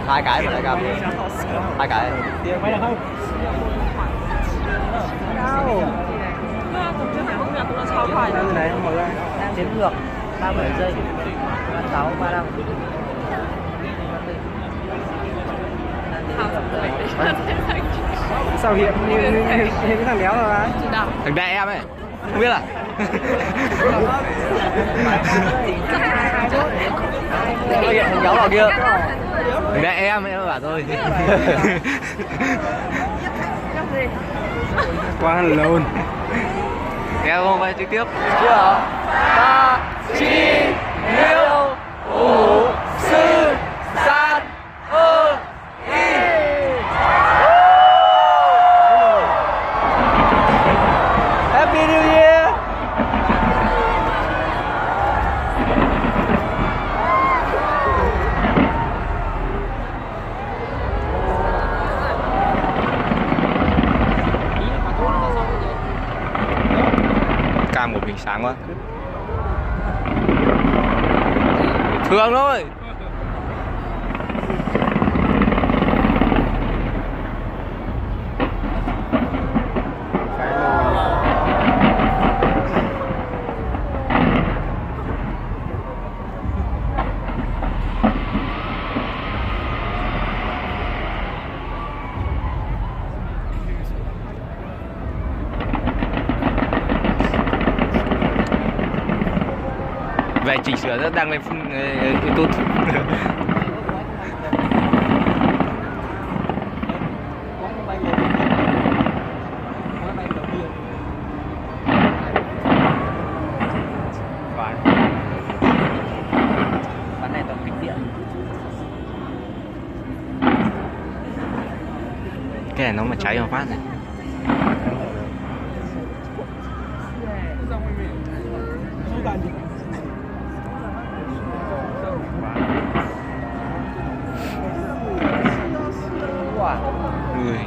2 cái mà lại cầm 2 cái. Mày được không? Đâu? Từ này mở ra. Đang đếm ngược 37 giây. 36, 35. Sao hiện như cái thằng béo rồi á? Thằng đại em ấy. Không biết à? Thằng cháu vào kia. Thằng đại em bảo thôi. Quá lồn. Kéo không phải trực tiếp. Chưa. 3, 9, liêu, ủ, sư, san, ơ, y. Happy New Year. Cam của mình sáng quá. Thường thôi. Về chỉnh sửa rất đang lên YouTube. Bán này toàn kích điện. Cái này nó mà cháy vào phát này. Người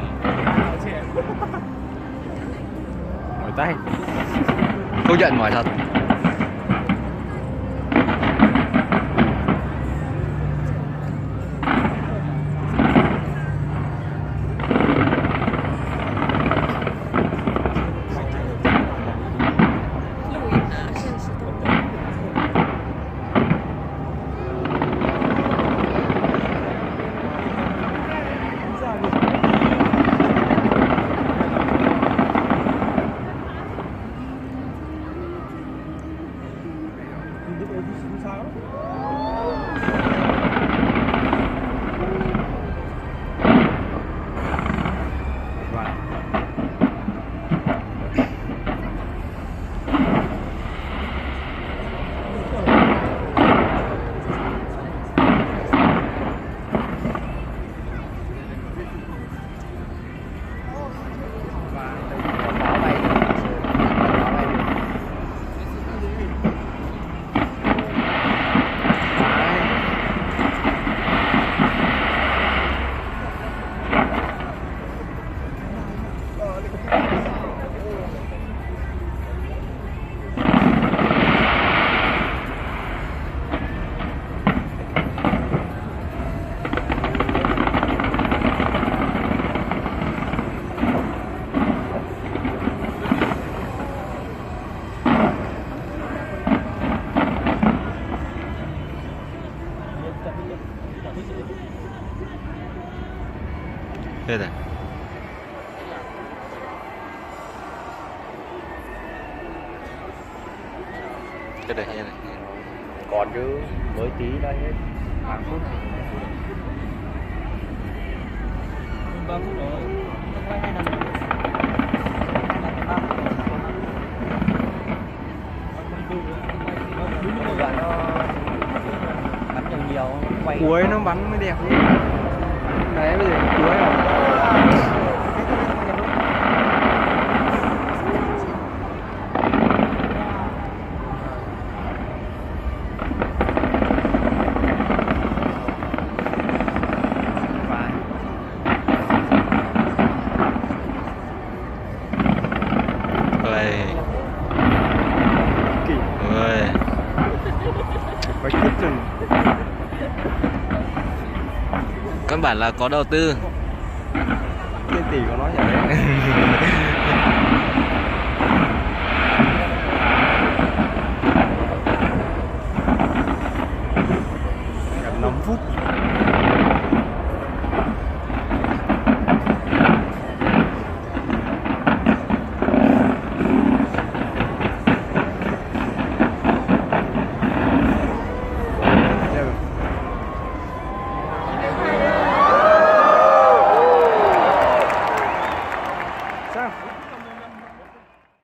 mỏi tay. Công nhận mỏi thật. Đây này. Cái này như này. Còn chứ mới tí đây hết. 3 phút. 3 phút rồi. Quay 2 lần. Đoạn nó bắn nhiều quay. Cuối nó bắn mới đẹp nhé. Đấy bây giờ cuối rồi. em bảo là có đầu tư. Tiền tỷ của nó chả đấy.